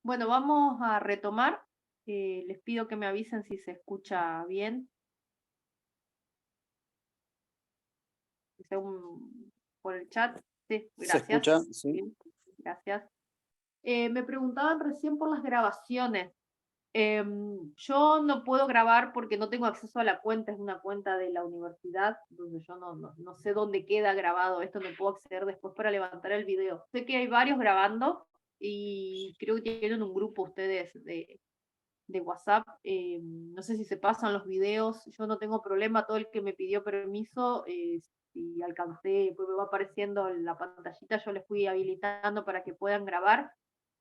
Bueno, vamos a retomar. Les pido que me avisen si se escucha bien. que sea por el chat. Sí, Se gracias. escucha, sí. Bien, gracias. Me preguntaban recién por las grabaciones. Yo no puedo grabar porque no tengo acceso a la cuenta, es una cuenta de la universidad, donde yo no sé dónde queda grabado esto, no puedo acceder después para levantar el video. Sé que hay varios grabando y creo que tienen un grupo ustedes de WhatsApp. No sé si se pasan los videos, yo no tengo problema, todo el que me pidió permiso, si alcancé, pues me va apareciendo en la pantallita, yo les fui habilitando para que puedan grabar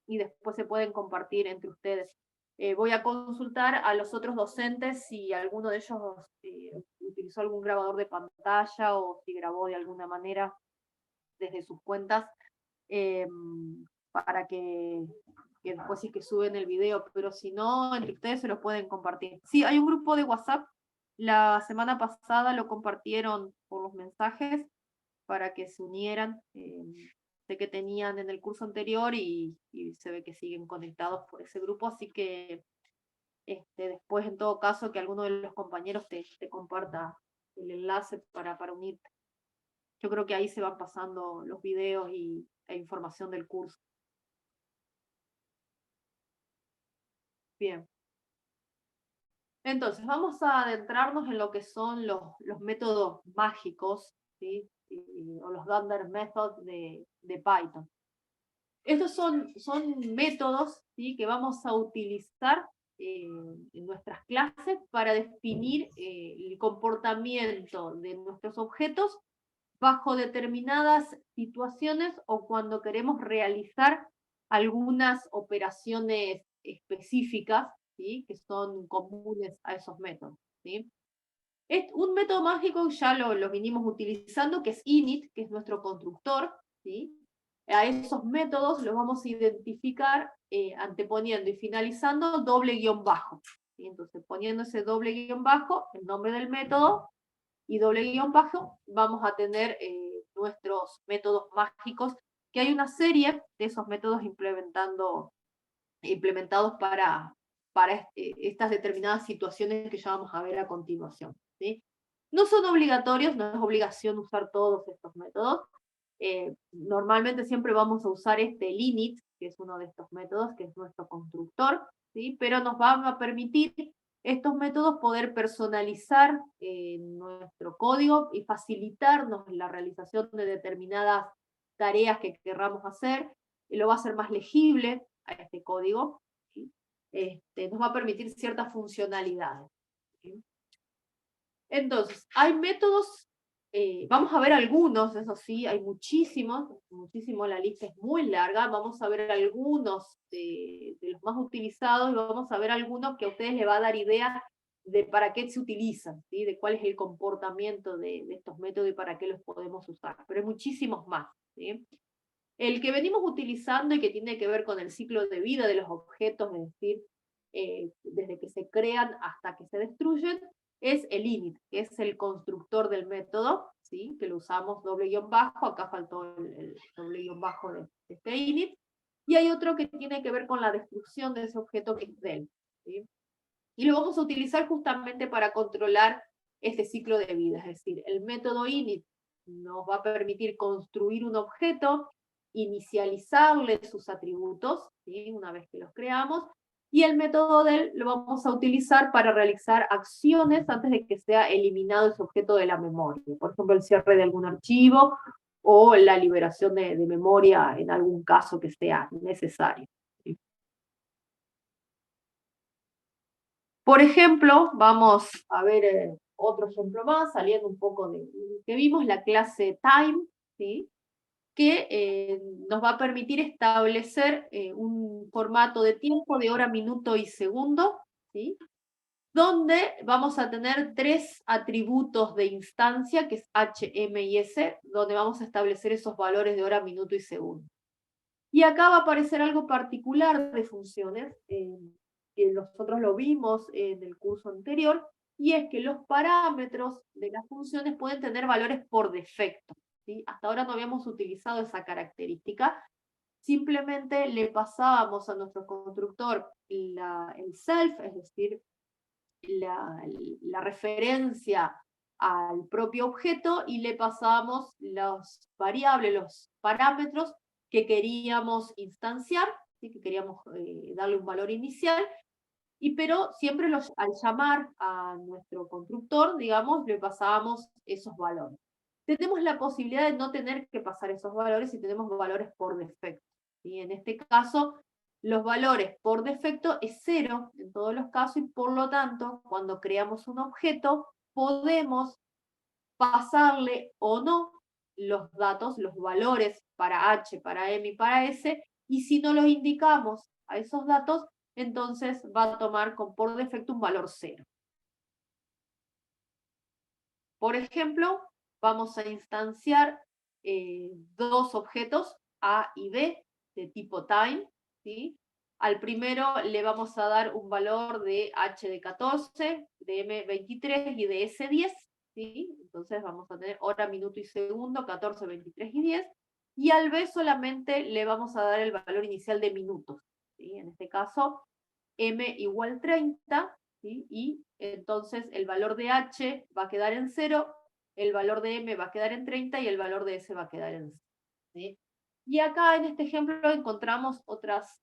y después se pueden compartir entre ustedes. Voy a consultar a los otros docentes si alguno de ellos utilizó algún grabador de pantalla o si grabó de alguna manera desde sus cuentas, eh, para que después sí que suben el video, pero si no, entre ustedes se lo pueden compartir. Sí, hay un grupo de WhatsApp, la semana pasada lo compartieron por los mensajes para que se unieran. Sé que tenían en el curso anterior y se ve que siguen conectados por ese grupo, así que después en todo caso que alguno de los compañeros te comparta el enlace para unirte. Yo creo que ahí se van pasando los videos e información del curso. Bien. Entonces, vamos a adentrarnos en lo que son los métodos mágicos, ¿sí? O los Dunder Methods de Python. Estos son métodos, ¿sí?, que vamos a utilizar en nuestras clases para definir el comportamiento de nuestros objetos bajo determinadas situaciones o cuando queremos realizar algunas operaciones específicas, ¿sí?, que son comunes a esos métodos, ¿sí? Un método mágico ya lo vinimos utilizando, que es init, que es nuestro constructor, ¿sí? A esos métodos los vamos a identificar anteponiendo y finalizando doble guión bajo, ¿sí? Entonces, poniendo ese doble guión bajo, el nombre del método, y doble guión bajo, vamos a tener nuestros métodos mágicos, que hay una serie de esos métodos implementados para estas determinadas situaciones que ya vamos a ver a continuación, ¿sí? No son obligatorios, no es obligación usar todos estos métodos. Normalmente siempre vamos a usar este init, que es uno de estos métodos, que es nuestro constructor, ¿sí? Pero nos van a permitir estos métodos poder personalizar nuestro código y facilitarnos la realización de determinadas tareas que querramos hacer. Lo va a hacer más legible a este código, ¿sí? Nos va a permitir ciertas funcionalidades, ¿sí? Entonces, hay métodos, vamos a ver algunos, eso sí, hay muchísimos, muchísimo, la lista es muy larga, vamos a ver algunos de los más utilizados y vamos a ver algunos que a ustedes les va a dar idea de para qué se utilizan, ¿sí?, de cuál es el comportamiento de estos métodos y para qué los podemos usar, pero hay muchísimos más, ¿sí? El que venimos utilizando y que tiene que ver con el ciclo de vida de los objetos, es decir, desde que se crean hasta que se destruyen, es el init, que es el constructor del método, ¿sí?, que lo usamos doble guión bajo, acá faltó el doble guión bajo de este init, y hay otro que tiene que ver con la destrucción de ese objeto, que es del, ¿sí? Y lo vamos a utilizar justamente para controlar este ciclo de vida, es decir, el método init nos va a permitir construir un objeto, inicializarle sus atributos, ¿sí?, una vez que los creamos, y el método del lo vamos a utilizar para realizar acciones antes de que sea eliminado ese objeto de la memoria, por ejemplo, el cierre de algún archivo o la liberación de memoria en algún caso que sea necesario, ¿sí? Por ejemplo, vamos a ver otro ejemplo más, saliendo un poco de que vimos, la clase time, ¿sí?, que nos va a permitir establecer un formato de tiempo de hora, minuto y segundo, ¿sí?, donde vamos a tener tres atributos de instancia, que es H, M y S, donde vamos a establecer esos valores de hora, minuto y segundo. Y acá va a aparecer algo particular de funciones, que nosotros lo vimos en el curso anterior, y es que los parámetros de las funciones pueden tener valores por defecto, ¿sí? Hasta ahora no habíamos utilizado esa característica, simplemente le pasábamos a nuestro constructor el self, es decir, la referencia al propio objeto, y le pasábamos las variables, los parámetros que queríamos instanciar, ¿sí? Que queríamos darle un valor inicial, pero siempre al llamar a nuestro constructor, digamos, le pasábamos esos valores. Tenemos la posibilidad de no tener que pasar esos valores si tenemos valores por defecto, ¿sí? En este caso, los valores por defecto es 0 en todos los casos, y por lo tanto, cuando creamos un objeto, podemos pasarle o no los datos, los valores para H, para M y para S, y si no los indicamos a esos datos, entonces va a tomar por defecto un valor 0. Por ejemplo, vamos a instanciar dos objetos, A y B, de tipo time, ¿sí? Al primero le vamos a dar un valor de H de 14, de M 23 y de S 10, ¿sí? Entonces vamos a tener hora, minuto y segundo, 14, 23 y 10. Y al B solamente le vamos a dar el valor inicial de minutos, ¿sí? En este caso, M igual 30, ¿sí? Y entonces el valor de H va a quedar en 0, el valor de M va a quedar en 30 y el valor de S va a quedar en 0. ¿Sí? Y acá en este ejemplo encontramos otras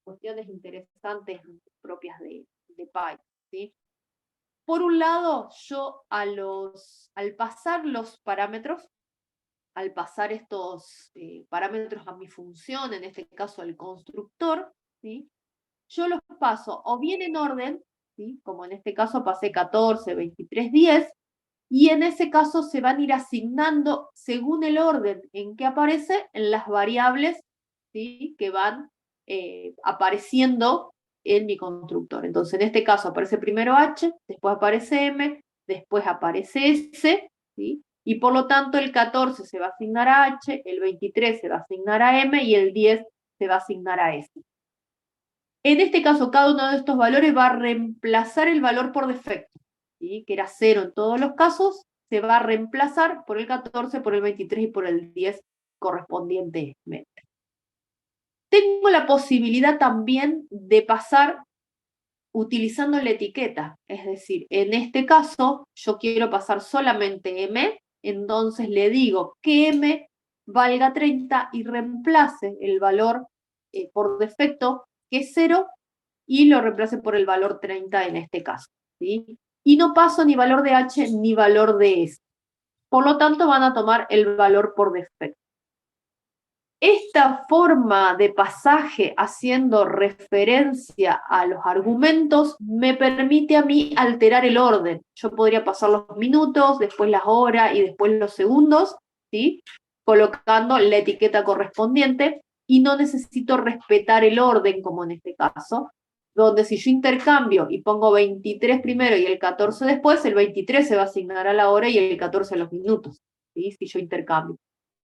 cuestiones interesantes propias de Python, ¿sí? Por un lado, yo al pasar los parámetros, al pasar estos parámetros a mi función, en este caso al constructor, ¿sí? Yo los paso o bien en orden, ¿sí? Como en este caso pasé 14, 23, 10, y en ese caso se van a ir asignando según el orden en que aparece en las variables, ¿sí? Que van apareciendo en mi constructor. Entonces, en este caso aparece primero H, después aparece M, después aparece S, ¿sí? Y por lo tanto el 14 se va a asignar a H, el 23 se va a asignar a M y el 10 se va a asignar a S. En este caso, cada uno de estos valores va a reemplazar el valor por defecto, ¿sí? Que era 0 en todos los casos, se va a reemplazar por el 14, por el 23 y por el 10 correspondientemente. Tengo la posibilidad también de pasar utilizando la etiqueta, es decir, en este caso yo quiero pasar solamente M, entonces le digo que M valga 30 y reemplace el valor por defecto, que es 0, y lo reemplace por el valor 30 en este caso, ¿sí? Y no paso ni valor de H ni valor de S. Por lo tanto, van a tomar el valor por defecto. Esta forma de pasaje haciendo referencia a los argumentos me permite a mí alterar el orden. Yo podría pasar los minutos, después las horas y después los segundos, ¿sí? Colocando la etiqueta correspondiente, y no necesito respetar el orden como en este caso, donde si yo intercambio y pongo 23 primero y el 14 después, el 23 se va a asignar a la hora y el 14 a los minutos, ¿sí? Si yo intercambio.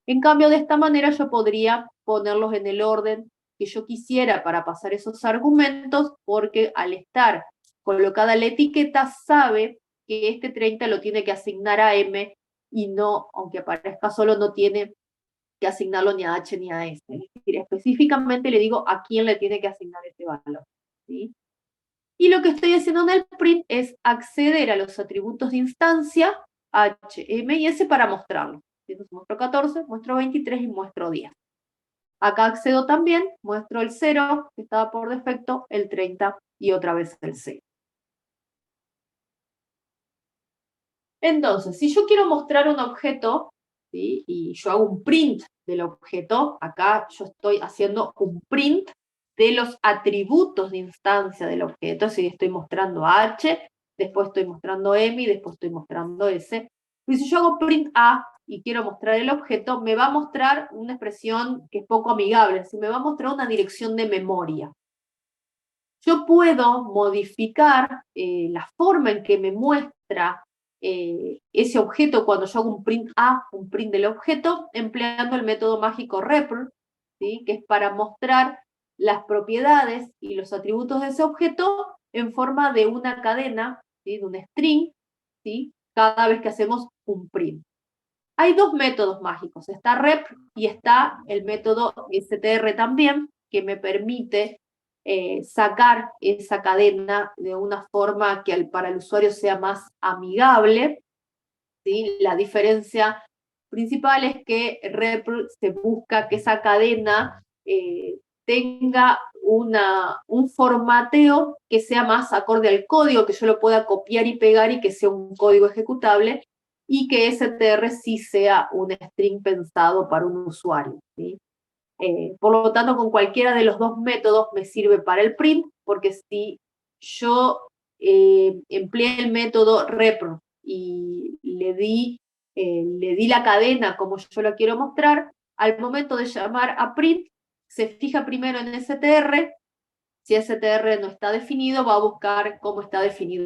En cambio, de esta manera yo podría ponerlos en el orden que yo quisiera para pasar esos argumentos, porque al estar colocada la etiqueta sabe que este 30 lo tiene que asignar a M, y no, aunque aparezca solo, no tiene que asignarlo ni a H ni a S. Es decir, específicamente le digo a quién le tiene que asignar ese valor, ¿sí? Y lo que estoy haciendo en el print es acceder a los atributos de instancia H, M y S para mostrarlo. Entonces muestro 14, muestro 23 y muestro 10. Acá accedo también, muestro el 0, que estaba por defecto, el 30 y otra vez el 0. Entonces, si yo quiero mostrar un objeto, ¿sí? Y yo hago un print del objeto, acá yo estoy haciendo un print de los atributos de instancia del objeto, si estoy mostrando H, después estoy mostrando M y después estoy mostrando S. Y si yo hago print A y quiero mostrar el objeto, me va a mostrar una expresión que es poco amigable, me va a mostrar una dirección de memoria. Yo puedo modificar la forma en que me muestra ese objeto cuando yo hago un print A, un print del objeto, empleando el método mágico repl, ¿sí? Que es para mostrar las propiedades y los atributos de ese objeto en forma de una cadena, ¿sí? De un string, ¿sí? Cada vez que hacemos un print. Hay dos métodos mágicos, está rep y está el método STR también, que me permite sacar esa cadena de una forma que para el usuario sea más amigable, ¿sí? La diferencia principal es que rep se busca que esa cadena tenga un formateo que sea más acorde al código, que yo lo pueda copiar y pegar y que sea un código ejecutable, y que STR sí sea un string pensado para un usuario, ¿sí? Por lo tanto, con cualquiera de los dos métodos me sirve para el print, porque si yo empleé el método repr y le di la cadena como yo lo quiero mostrar, al momento de llamar a print, se fija primero en STR. Si STR no está definido, va a buscar cómo está definido.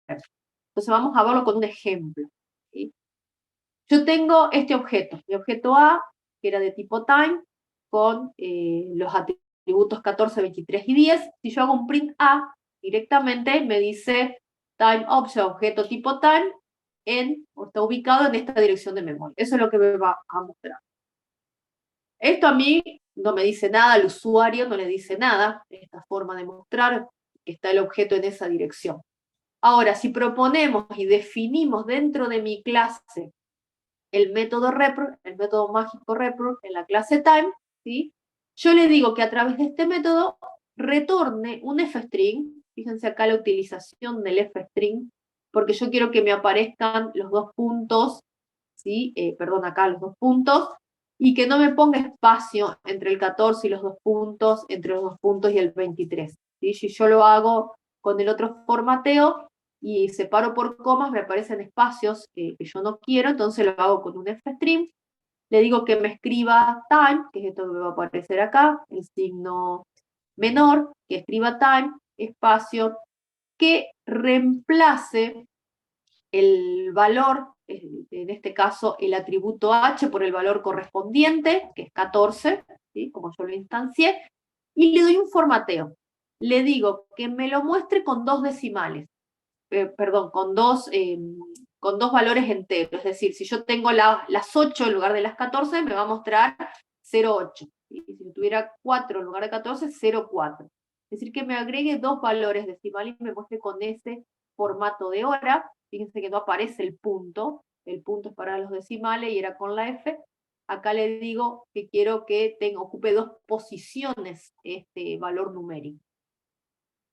Entonces vamos a verlo con un ejemplo, ¿sí? Yo tengo este objeto, mi objeto A, que era de tipo time, con los atributos 14, 23 y 10. Si yo hago un print A, directamente me dice time object, objeto tipo time, o está ubicado en esta dirección de memoria. Eso es lo que me va a mostrar. Esto a mí no me dice nada, al usuario no le dice nada, esta forma de mostrar que está el objeto en esa dirección. Ahora, si proponemos y definimos dentro de mi clase el método repr, el método mágico repr en la clase time, ¿sí? Yo le digo que a través de este método retorne un fstring, fíjense acá la utilización del fstring, porque yo quiero que me aparezcan los dos puntos, ¿sí? Perdón, acá los dos puntos, y que no me ponga espacio entre el 14 y los dos puntos, entre los dos puntos y el 23. ¿Sí? Si yo lo hago con el otro formateo, y separo por comas, me aparecen espacios que yo no quiero, entonces lo hago con un fstring, le digo que me escriba time, que es esto que me va a aparecer acá, el signo menor, que escriba time, espacio, que reemplace el valor, en este caso el atributo h por el valor correspondiente, que es 14, ¿sí? Como yo lo instancié, y le doy un formateo. Le digo que me lo muestre con dos decimales. Perdón, con dos valores enteros. Es decir, si yo tengo las 8 en lugar de las 14, me va a mostrar 0,8. Y si tuviera 4 en lugar de 14, 0,4. Es decir, que me agregue dos valores decimales y me muestre con ese formato de hora. Fíjense que no aparece el punto es para los decimales y era con la F. Acá le digo que quiero que ocupe dos posiciones este valor numérico.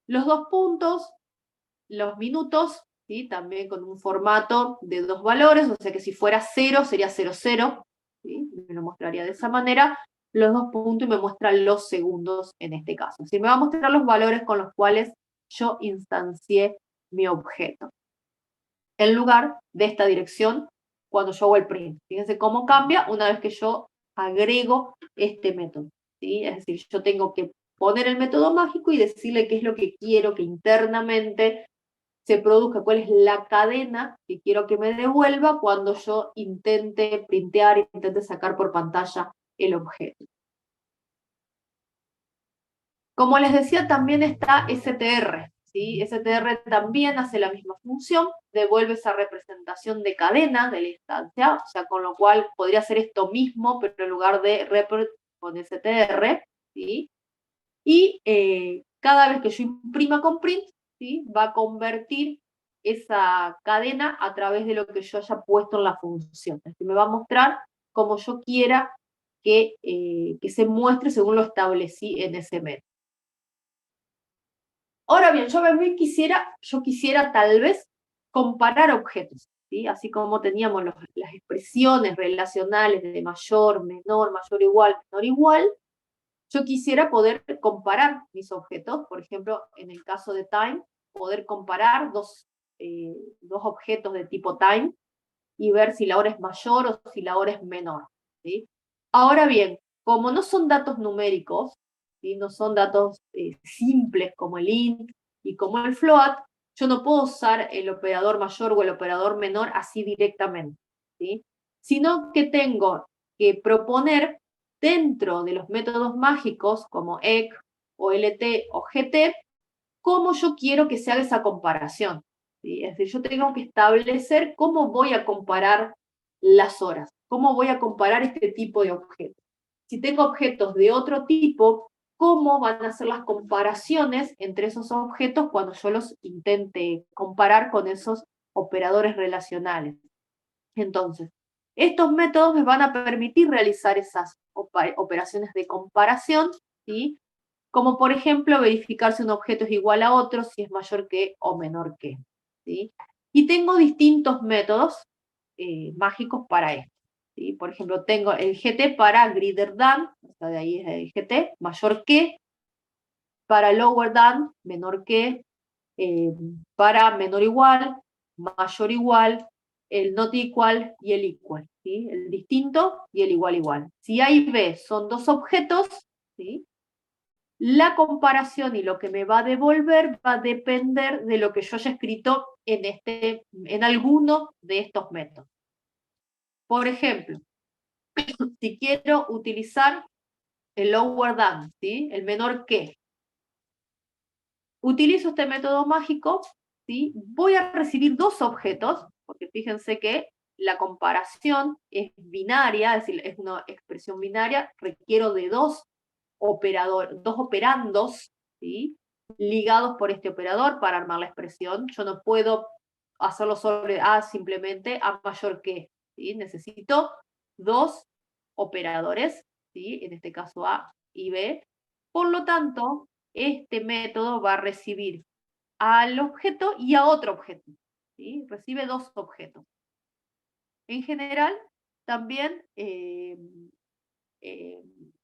Los dos puntos, los minutos, ¿sí? También con un formato de dos valores, o sea que si fuera 0 sería 00, ¿sí? Me lo mostraría de esa manera, los dos puntos y me muestra los segundos en este caso. ¿Sí? Me va a mostrar los valores con los cuales yo instancié mi objeto, en lugar de esta dirección cuando yo hago el print. Fíjense cómo cambia una vez que yo agrego este método, ¿sí? Es decir, yo tengo que poner el método mágico y decirle qué es lo que quiero que internamente se produzca, cuál es la cadena que quiero que me devuelva cuando yo intente printear, intente sacar por pantalla el objeto. Como les decía, también está STR, ¿sí? STR también hace la misma función, devuelve esa representación de cadena de la instancia, o sea, con lo cual podría hacer esto mismo, pero en lugar de repr con STR, ¿sí? Y cada vez que yo imprima con print, ¿sí? Va a convertir esa cadena a través de lo que yo haya puesto en la función. Es decir, me va a mostrar como yo quiera que se muestre según lo establecí en ese método. Ahora bien, yo quisiera tal vez comparar objetos, ¿sí? Así como teníamos las expresiones relacionales de mayor, igual, menor, igual, yo quisiera poder comparar mis objetos, por ejemplo, en el caso de time, poder comparar dos objetos de tipo time y ver si la hora es mayor o si la hora es menor, ¿sí? Ahora bien, como no son datos numéricos, ¿sí? No son datos simples como el int y como el float, yo no puedo usar el operador mayor o el operador menor así directamente, ¿sí? Sino que tengo que proponer dentro de los métodos mágicos como ec o lt o gt, cómo yo quiero que se haga esa comparación, ¿sí? Es decir, yo tengo que establecer cómo voy a comparar las horas. ¿Cómo voy a comparar este tipo de objetos? Si tengo objetos de otro tipo, ¿cómo van a ser las comparaciones entre esos objetos cuando yo los intente comparar con esos operadores relacionales? Entonces, estos métodos me van a permitir realizar esas operaciones de comparación, ¿sí? Como por ejemplo verificar si un objeto es igual a otro, si es mayor que o menor que, ¿sí? Y tengo distintos métodos mágicos para esto, ¿sí? Por ejemplo, tengo el GT para greater than, o sea, de ahí es el GT, mayor que, para lower than, menor que, eh, para menor igual, mayor igual, el not equal y el equal, ¿sí? El distinto y el igual igual. Si A y B son dos objetos, ¿sí? La comparación y lo que me va a devolver va a depender de lo que yo haya escrito en alguno de estos métodos. Por ejemplo, si quiero utilizar el lower than, ¿sí? El menor que, utilizo este método mágico, ¿sí? Voy a recibir dos objetos, porque fíjense que la comparación es binaria, es decir, es una expresión binaria, requiero de dos operandos, ¿sí? Ligados por este operador para armar la expresión. Yo no puedo hacerlo sobre A simplemente A mayor que, ¿sí? Necesito dos operadores, ¿sí? En este caso A y B. Por lo tanto, este método va a recibir al objeto y a otro objeto, ¿sí? Recibe dos objetos. En general, también eh,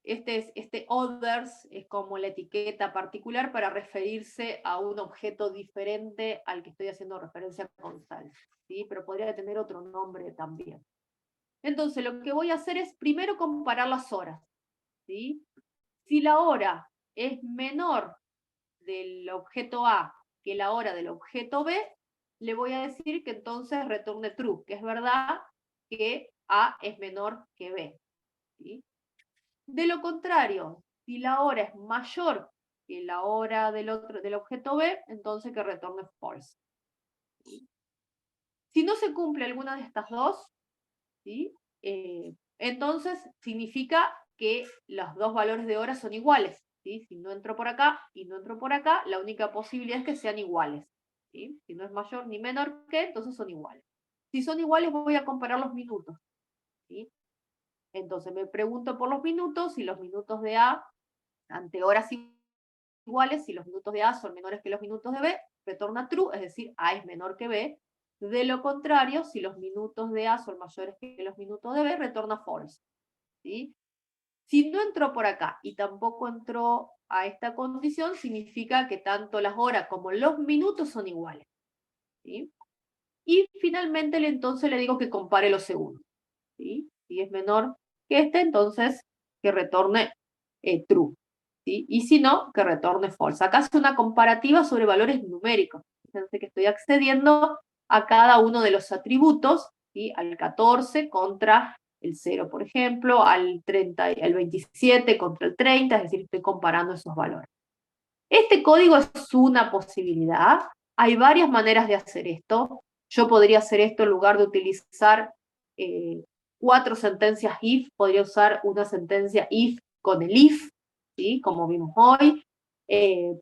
este others es como la etiqueta particular para referirse a un objeto diferente al que estoy haciendo referencia con sal, ¿sí? Pero podría tener otro nombre también. Entonces, lo que voy a hacer es primero comparar las horas, ¿sí? Si la hora es menor del objeto A que la hora del objeto B, le voy a decir que entonces retorne true, que es verdad que A es menor que B, ¿sí? De lo contrario, si la hora es mayor que la hora del objeto B, entonces que retorne false. Si no se cumple alguna de estas dos, ¿sí? Entonces significa que los dos valores de hora son iguales, ¿sí? Si no entro por acá y no entro por acá, la única posibilidad es que sean iguales, ¿sí? Si no es mayor ni menor que, entonces son iguales. Si son iguales, voy a comparar los minutos, ¿sí? Entonces me pregunto por los minutos, si los minutos de A ante horas iguales, si los minutos de A son menores que los minutos de B, retorna true, es decir, A es menor que B. De lo contrario, si los minutos de A son mayores que los minutos de B, retorna false, ¿sí? Si no entró por acá y tampoco entró a esta condición, significa que tanto las horas como los minutos son iguales, ¿sí? Y finalmente entonces le digo que compare los segundos, ¿sí? Si es menor que este, entonces que retorne true, ¿sí? Y si no, que retorne false. Acá hace una comparativa sobre valores numéricos. Fíjense que estoy accediendo a cada uno de los atributos, ¿sí? Al 14 contra el 0, por ejemplo, al 30, al 27 contra el 30, es decir, estoy comparando esos valores. Este código es una posibilidad. Hay varias maneras de hacer esto. Yo podría hacer esto en lugar de utilizar 4 sentencias if, podría usar una sentencia if con el if, ¿sí? Como vimos hoy.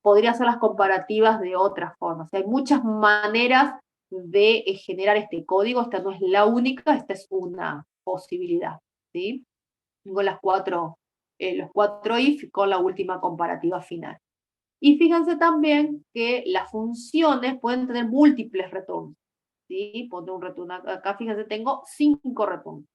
Podría hacer las comparativas de otras formas. Hay muchas maneras de generar este código. Esta no es la única, esta es una posibilidad, ¿sí? Tengo los 4 if con la última comparativa final. Y fíjense también que las funciones pueden tener múltiples retornos, ¿sí? Pongo un return acá, fíjense, tengo 5 returns.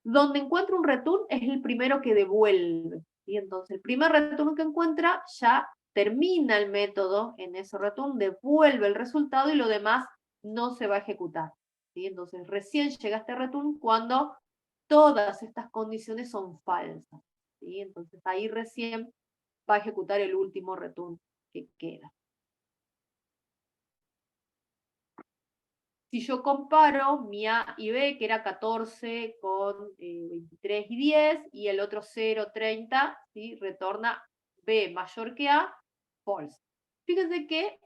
Donde encuentro un return es el primero que devuelve, ¿sí? Entonces, el primer return que encuentra ya termina el método en ese return, devuelve el resultado y lo demás no se va a ejecutar, ¿sí? Entonces, recién llega este return cuando todas estas condiciones son falsas, ¿sí? Entonces, ahí recién va a ejecutar el último return que queda. Si yo comparo mi A y B, que era 14 con 23 y 10, y el otro 0, 30, ¿sí? Retorna B mayor que A, false. Fíjense que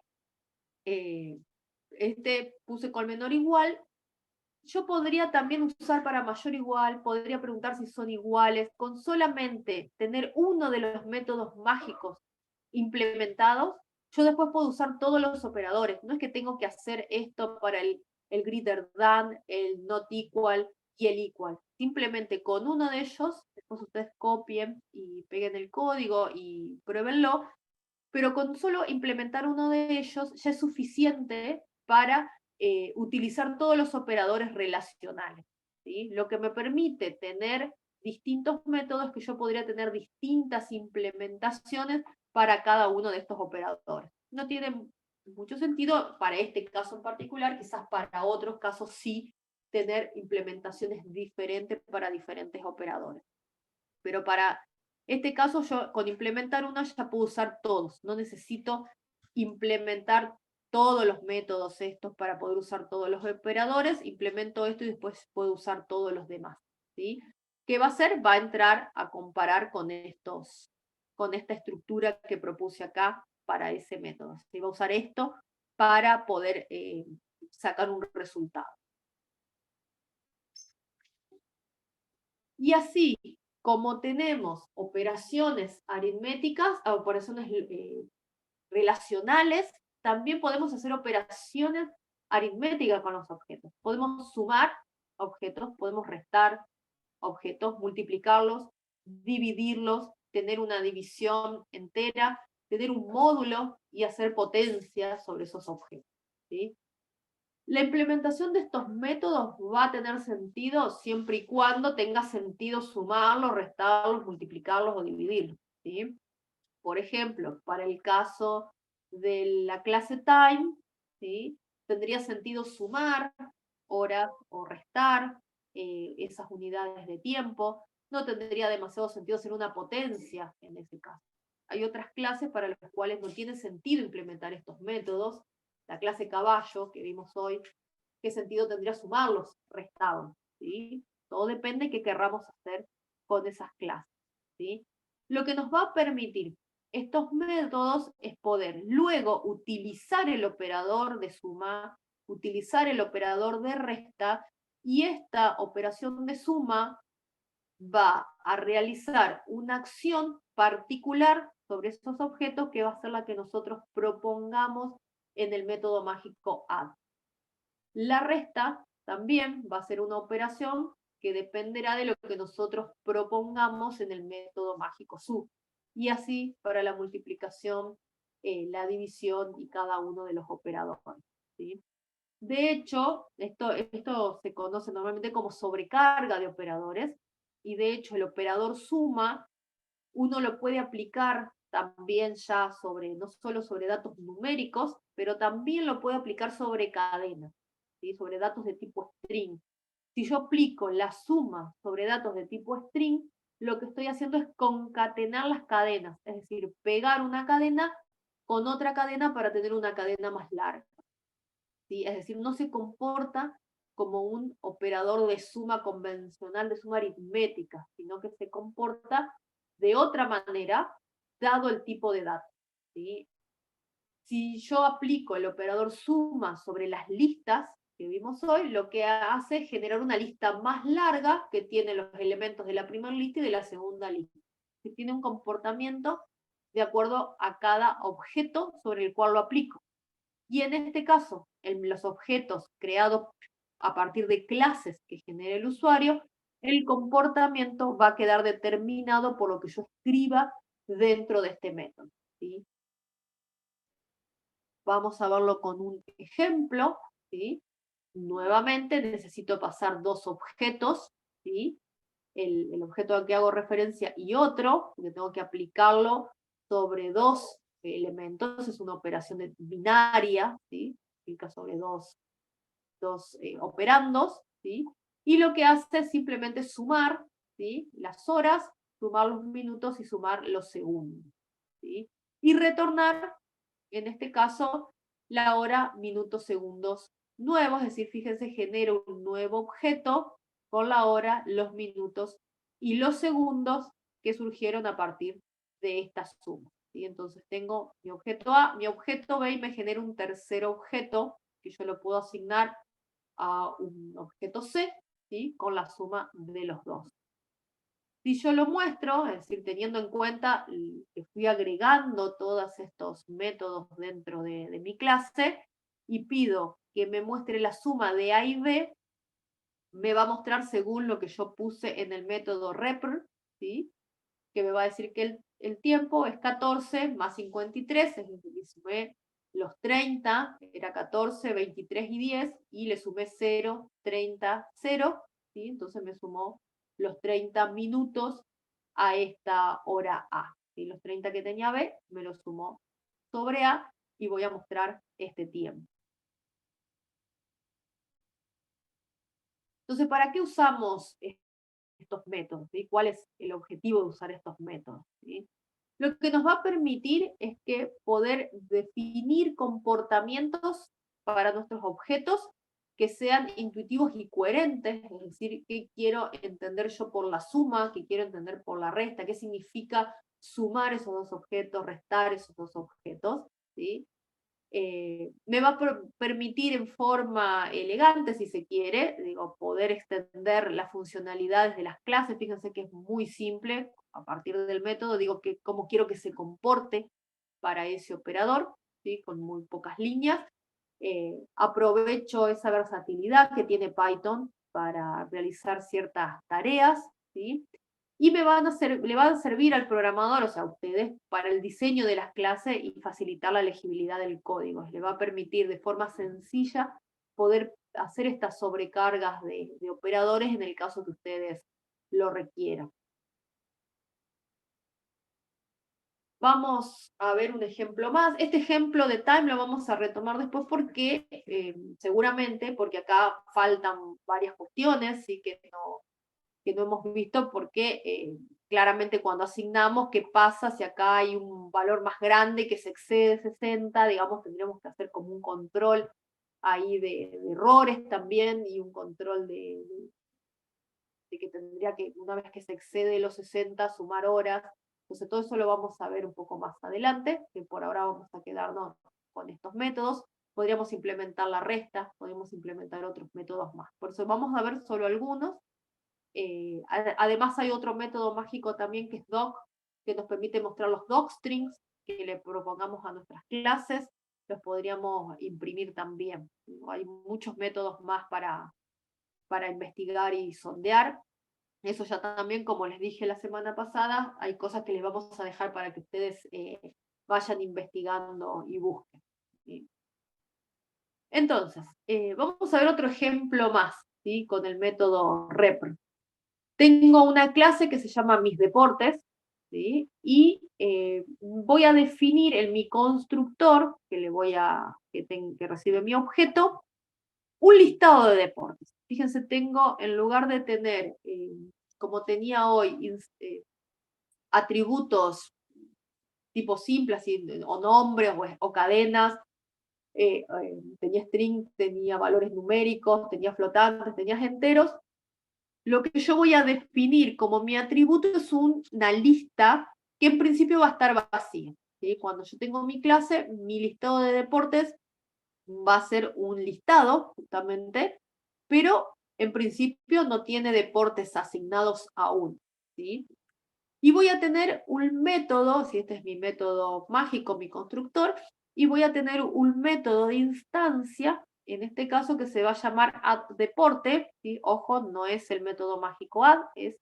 puse con menor igual, yo podría también usar para mayor o igual, podría preguntar si son iguales, con solamente tener uno de los métodos mágicos implementados, yo después puedo usar todos los operadores. No es que tengo que hacer esto para el greater than, el not equal y el equal. Simplemente con uno de ellos, después ustedes copien y peguen el código y pruébenlo, pero con solo implementar uno de ellos ya es suficiente para utilizar todos los operadores relacionales, ¿sí? Lo que me permite tener distintos métodos que yo podría tener distintas implementaciones para cada uno de estos operadores. No tiene mucho sentido para este caso en particular, quizás para otros casos sí tener implementaciones diferentes para diferentes operadores. Pero para este caso yo con implementar uno ya puedo usar todos, no necesito implementar todos los métodos estos para poder usar todos los operadores, implemento esto y después puedo usar todos los demás, ¿sí? ¿Qué va a hacer? Va a entrar a comparar con con esta estructura que propuse acá para ese método. ¿Sí? Va a usar esto para poder sacar un resultado. Y así como tenemos operaciones aritméticas, operaciones relacionales, también podemos hacer operaciones aritméticas con los objetos. Podemos sumar objetos, podemos restar objetos, multiplicarlos, dividirlos, tener una división entera, tener un módulo y hacer potencia sobre esos objetos, ¿sí? La implementación de estos métodos va a tener sentido siempre y cuando tenga sentido sumarlos, restarlos, multiplicarlos o dividirlos, ¿sí? Por ejemplo, para el caso de la clase time, ¿sí? Tendría sentido sumar horas o restar esas unidades de tiempo. No tendría demasiado sentido hacer una potencia en ese caso. Hay otras clases para las cuales no tiene sentido implementar estos métodos. La clase caballo que vimos hoy, ¿qué sentido tendría sumarlos, restarlos? ¿Sí? Todo depende de qué querramos hacer con esas clases, ¿sí? Lo que nos va a permitir estos métodos es poder luego utilizar el operador de suma, utilizar el operador de resta, y esta operación de suma va a realizar una acción particular sobre esos objetos que va a ser la que nosotros propongamos en el método mágico add. La resta también va a ser una operación que dependerá de lo que nosotros propongamos en el método mágico sub. Y así para la multiplicación, la división y cada uno de los operadores, ¿sí? De hecho, esto se conoce normalmente como sobrecarga de operadores, y de hecho el operador suma uno lo puede aplicar también ya sobre, no solo sobre datos numéricos, pero también lo puede aplicar sobre cadenas, ¿sí? Sobre datos de tipo string. Si yo aplico la suma sobre datos de tipo string, lo que estoy haciendo es concatenar las cadenas, es decir, pegar una cadena con otra cadena para tener una cadena más larga, ¿sí? Es decir, no se comporta como un operador de suma convencional, de suma aritmética, sino que se comporta de otra manera, dado el tipo de datos, ¿sí? Si yo aplico el operador suma sobre las listas que vimos hoy, lo que hace es generar una lista más larga que tiene los elementos de la primera lista y de la segunda lista, que tiene un comportamiento de acuerdo a cada objeto sobre el cual lo aplico. Y en este caso, en los objetos creados a partir de clases que genere el usuario, el comportamiento va a quedar determinado por lo que yo escriba dentro de este método, ¿sí? Vamos a verlo con un ejemplo, ¿sí? Nuevamente necesito pasar dos objetos, ¿sí? El objeto al que hago referencia y otro, porque tengo que aplicarlo sobre dos elementos, es una operación binaria, ¿sí? Aplica sobre dos operandos, ¿sí? Y lo que hace es simplemente sumar, ¿sí? Las horas, sumar los minutos y sumar los segundos, ¿sí? Y retornar, en este caso, la hora, minutos, segundos nuevos, es decir, fíjense, genero un nuevo objeto con la hora, los minutos y los segundos que surgieron a partir de esta suma, ¿sí? Entonces tengo mi objeto A, mi objeto B, y me genera un tercer objeto que yo lo puedo asignar a un objeto C, ¿sí? Con la suma de los dos. Si yo lo muestro, es decir, teniendo en cuenta que fui agregando todos estos métodos dentro de mi clase y pido que me muestre la suma de A y B, me va a mostrar según lo que yo puse en el método repr, ¿sí? Que me va a decir que el tiempo es 14 más 53, es decir, sumé los 30, era 14, 23 y 10, y le sumé 0, 30, 0, ¿sí? Entonces me sumó los 30 minutos a esta hora A. ¿Sí? Los 30 que tenía B me los sumó sobre A y voy a mostrar este tiempo. Entonces, ¿para qué usamos estos métodos? ¿Sí? ¿Cuál es el objetivo de usar estos métodos? ¿Sí? Lo que nos va a permitir es que poder definir comportamientos para nuestros objetos que sean intuitivos y coherentes, es decir, qué quiero entender yo por la suma, qué quiero entender por la resta, qué significa sumar esos dos objetos, restar esos dos objetos, ¿sí? Me va a permitir en forma elegante, si se quiere, digo, poder extender las funcionalidades de las clases. Fíjense que es muy simple, a partir del método, digo que cómo quiero que se comporte para ese operador, ¿sí? Con muy pocas líneas. Aprovecho esa versatilidad que tiene Python para realizar ciertas tareas, ¿sí? Y le van a servir al programador, o sea, a ustedes, para el diseño de las clases y facilitar la legibilidad del código. Le va a permitir de forma sencilla poder hacer estas sobrecargas de operadores en el caso que ustedes lo requieran. Vamos a ver un ejemplo más. Este ejemplo de time lo vamos a retomar después porque, seguramente, porque acá faltan varias cuestiones, sí, que no hemos visto, porque claramente cuando asignamos, ¿qué pasa si acá hay un valor más grande que se excede 60? Digamos, tendríamos que hacer como un control ahí de errores también y un control de que tendría que, una vez que se excede los 60, sumar horas. Entonces todo eso lo vamos a ver un poco más adelante, que por ahora vamos a quedarnos con estos métodos. Podríamos implementar la resta, podríamos implementar otros métodos más. Por eso vamos a ver solo algunos. Además hay otro método mágico también que es doc, que nos permite mostrar los docstrings que le propongamos a nuestras clases, los podríamos imprimir también. Hay muchos métodos más para investigar y sondear. Eso ya también, como les dije la semana pasada, hay cosas que les vamos a dejar para que ustedes vayan investigando y busquen. ¿Sí? Entonces, vamos a ver otro ejemplo más, ¿sí? Con el método REPR. Tengo una clase que se llama Mis Deportes, ¿sí? Y voy a definir en mi constructor, que recibe mi objeto, un listado de deportes. Fíjense, tengo, en lugar de tener, como tenía hoy, atributos tipo simples, o nombres o cadenas, tenía string, tenía valores numéricos, tenía flotantes, tenía enteros. Lo que yo voy a definir como mi atributo es una lista que en principio va a estar vacía. ¿Sí? Cuando yo tengo mi clase, mi listado de deportes va a ser un listado, justamente, pero en principio no tiene deportes asignados aún. ¿Sí? Y voy a tener un método, si este es mi método mágico, mi constructor, y voy a tener un método de instancia, en este caso que se va a llamar addDeporte, ¿sí? Ojo, no es el método mágico add, es,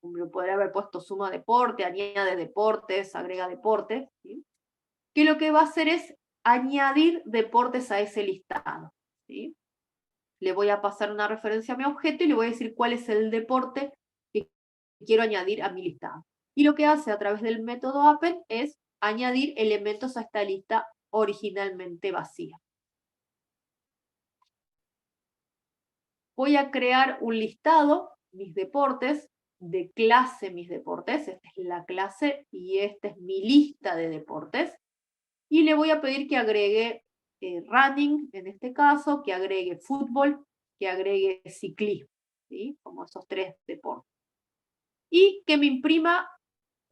como podría haber puesto suma deporte, añade deportes, agrega deportes, ¿sí? Que lo que va a hacer es añadir deportes a ese listado, ¿sí? Le voy a pasar una referencia a mi objeto y le voy a decir cuál es el deporte que quiero añadir a mi listado. Y lo que hace a través del método append es añadir elementos a esta lista originalmente vacía. Voy a crear un listado, mis deportes, de clase mis deportes. Esta es la clase y esta es mi lista de deportes. Y le voy a pedir que agregue running, en este caso, que agregue fútbol, que agregue ciclismo, ¿sí? Como esos tres deportes. Y que me imprima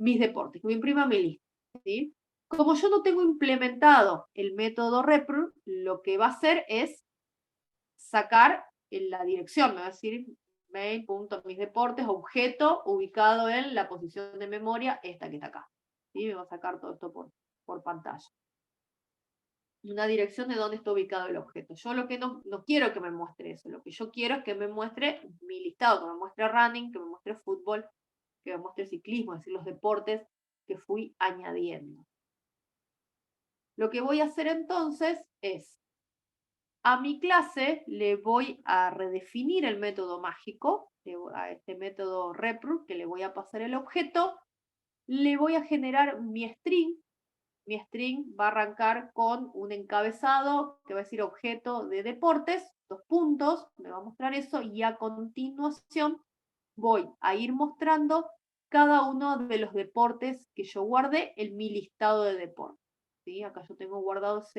mis deportes, que me imprima mi lista, ¿sí? Como yo no tengo implementado el método repr, lo que va a hacer es sacar en la dirección, me va a decir main.misdeportes, objeto ubicado en la posición de memoria, esta que está acá. ¿Sí? Me va a sacar todo esto por pantalla. Una dirección de dónde está ubicado el objeto. Yo lo que no quiero que me muestre eso, lo que yo quiero es que me muestre mi listado, que me muestre running, que me muestre fútbol, que me muestre ciclismo, es decir, los deportes que fui añadiendo. Lo que voy a hacer entonces es, a mi clase le voy a redefinir el método mágico, a este método reprove, que le voy a pasar el objeto, le voy a generar mi string. Mi string va a arrancar con un encabezado que va a decir objeto de deportes, 2 puntos, me va a mostrar eso, y a continuación voy a ir mostrando cada uno de los deportes que yo guardé en mi listado de deportes. ¿Sí? Acá yo tengo guardados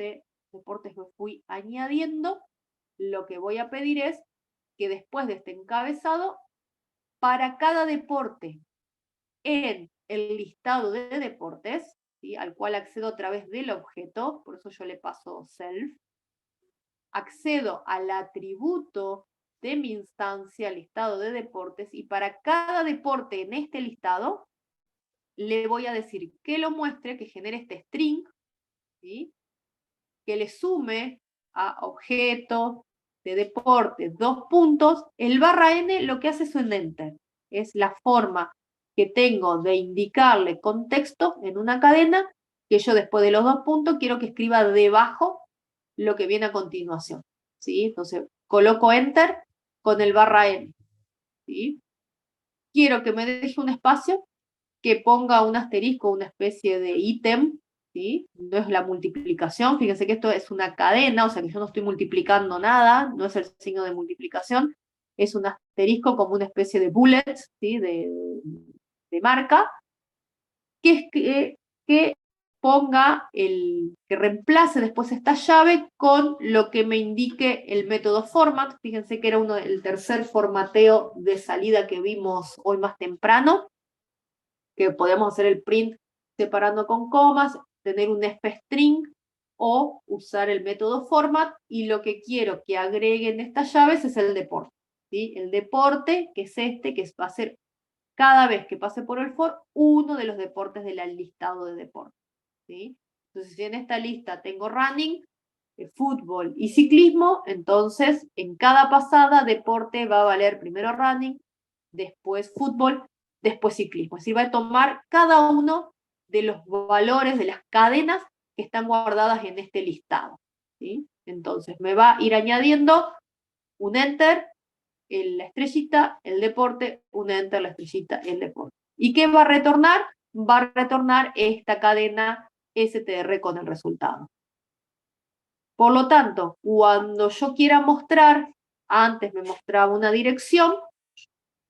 deportes que fui añadiendo. Lo que voy a pedir es que después de este encabezado, para cada deporte en el listado de deportes, ¿sí? Al cual accedo a través del objeto, por eso yo le paso self, accedo al atributo de mi instancia, listado de deportes, y para cada deporte en este listado, le voy a decir que lo muestre, que genere este string, ¿sí? Que le sume a objeto de deportes 2 puntos. El /n lo que hace es un enter, es la forma que tengo de indicarle contexto en una cadena, que yo después de los 2 puntos quiero que escriba debajo lo que viene a continuación. ¿Sí? Entonces coloco enter con el /n. ¿Sí? Quiero que me deje un espacio, que ponga un asterisco, una especie de ítem, ¿sí? No es la multiplicación, fíjense que esto es una cadena, o sea que yo no estoy multiplicando nada, no es el signo de multiplicación, es un asterisco como una especie de bullet, ¿sí? de marca, que es que ponga que reemplace después esta llave con lo que me indique el método format. Fíjense que era el tercer formateo de salida que vimos hoy más temprano, que podemos hacer el print separando con comas, tener un spstring o usar el método format, y lo que quiero que agreguen estas llaves es el deporte. ¿Sí? El deporte, que es este, que va a ser cada vez que pase por el for, uno de los deportes del listado de deportes. ¿Sí? Entonces, si en esta lista tengo running, fútbol y ciclismo, entonces en cada pasada deporte va a valer primero running, después fútbol, después ciclismo. Es decir, va a tomar cada uno de los valores de las cadenas que están guardadas en este listado. ¿Sí? Entonces me va a ir añadiendo un enter, la estrellita, el deporte, un enter, la estrellita, el deporte. ¿Y qué va a retornar? Va a retornar esta cadena str con el resultado. Por lo tanto, cuando yo quiera mostrar, antes me mostraba una dirección,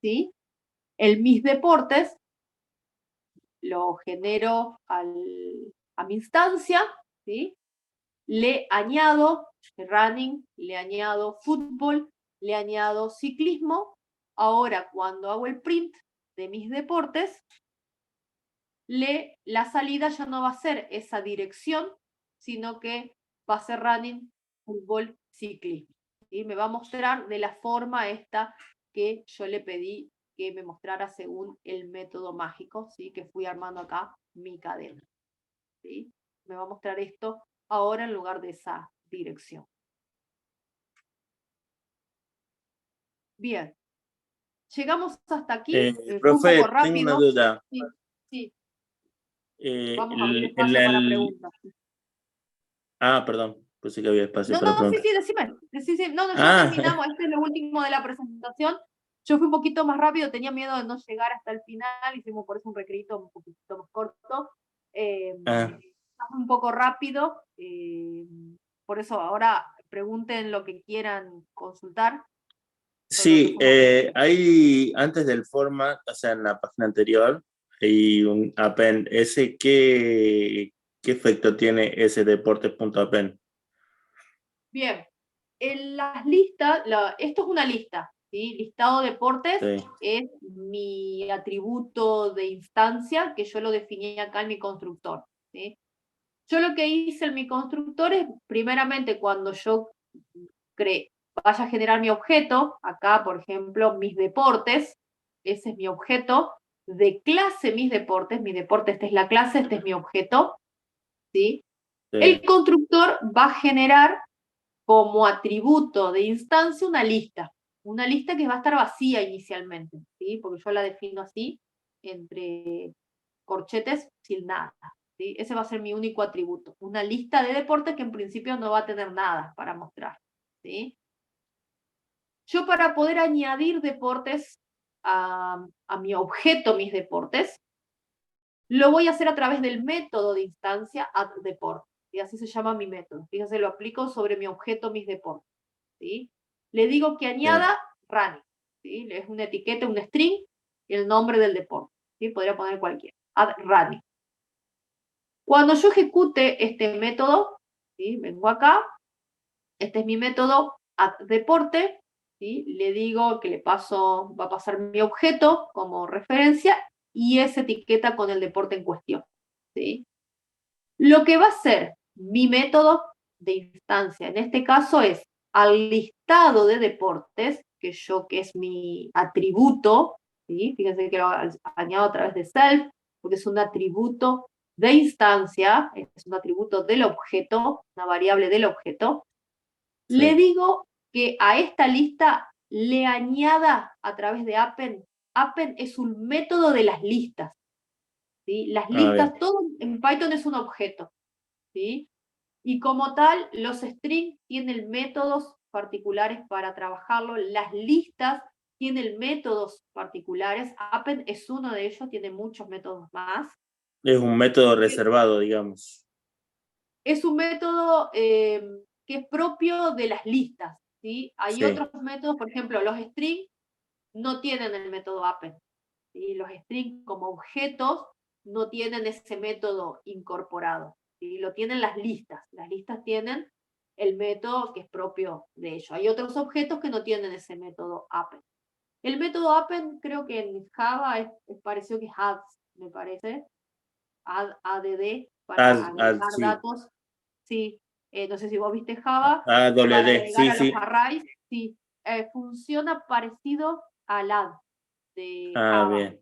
¿sí? El mis deportes lo genero a mi instancia, ¿sí? Le añado running, le añado fútbol, le añado ciclismo. Ahora, cuando hago el print de mis deportes, la salida ya no va a ser esa dirección, sino que va a ser running, fútbol, ciclismo. ¿Sí? Me va a mostrar de la forma esta que yo le pedí que me mostrara según el método mágico, ¿sí? Que fui armando acá mi cadena. ¿Sí? Me va a mostrar esto ahora en lugar de esa dirección. Bien. Llegamos hasta aquí. Fue un poco Profe, tengo una rápido. duda. Sí, sí. Vamos a abrir El, espacio para preguntas. perdón, pensé que había espacio No, para sí, preguntas. decime. Sí. No, ya Ah, terminamos. Este es lo último de la presentación. Yo fui un poquito más rápido, tenía miedo de no llegar hasta el final, hicimos por eso un recreito un poquito más corto. Un poco rápido, por eso ahora pregunten lo que quieran consultar. sí, hay antes del format, o sea, en la página anterior, hay un append. ¿Qué efecto tiene ese deportes.append? Bien, en las listas, esto es una lista, ¿sí? Listado de deportes Sí. es mi atributo de instancia que yo lo definí acá en mi constructor, ¿sí? Yo lo que hice en mi constructor es, primeramente, cuando yo vaya a generar mi objeto, acá por ejemplo mis deportes, ese es mi objeto, de clase mis deportes, esta es la clase, este es mi objeto, ¿sí? Sí. El constructor va a generar como atributo de instancia una lista que va a estar vacía inicialmente, ¿sí? Porque yo la defino así, entre corchetes sin nada, ¿sí? Ese va a ser mi único atributo, una lista de deportes que en principio no va a tener nada para mostrar, ¿sí? Yo para poder añadir deportes a mi objeto, mis deportes, lo voy a hacer a través del método de instancia addDeport, y así se llama mi método. Fíjense, lo aplico sobre mi objeto, mis deportes, ¿sí? Le digo que añada running, ¿sí? Es una etiqueta, un string, el nombre del deporte, ¿sí? Podría poner cualquiera, add running. Cuando yo ejecute este método, ¿sí? Vengo acá, este es mi método addDeporte, ¿sí? Le digo que va a pasar mi objeto como referencia y esa etiqueta con el deporte en cuestión, ¿sí? Lo que va a hacer mi método de instancia, en este caso es al listado de deportes, que es mi atributo, ¿sí? Fíjense que lo añado a través de self, porque es un atributo de instancia, es un atributo del objeto, una variable del objeto. Sí. Le digo que a esta lista le añada a través de append. Append es un método de las listas, ¿sí? Las listas, todo en Python es un objeto, ¿sí? Y como tal, los strings tienen métodos particulares para trabajarlo, las listas tienen métodos particulares, append es uno de ellos, tiene muchos métodos más. Es un método reservado, digamos. Es un método que es propio de las listas, ¿sí? Hay otros métodos, por ejemplo, los strings no tienen el método append, ¿sí? Los strings como objetos no tienen ese método incorporado, ¿sí? Lo tienen las listas tienen el método que es propio de ellos. Hay otros objetos que no tienen ese método append. El método append creo que en Java es parecido que es adds, me parece, add, para agregar sí. datos. Sí, no sé si vos viste Java, para agregar sí, a los sí. arrays, sí, funciona parecido al add de Java, bien.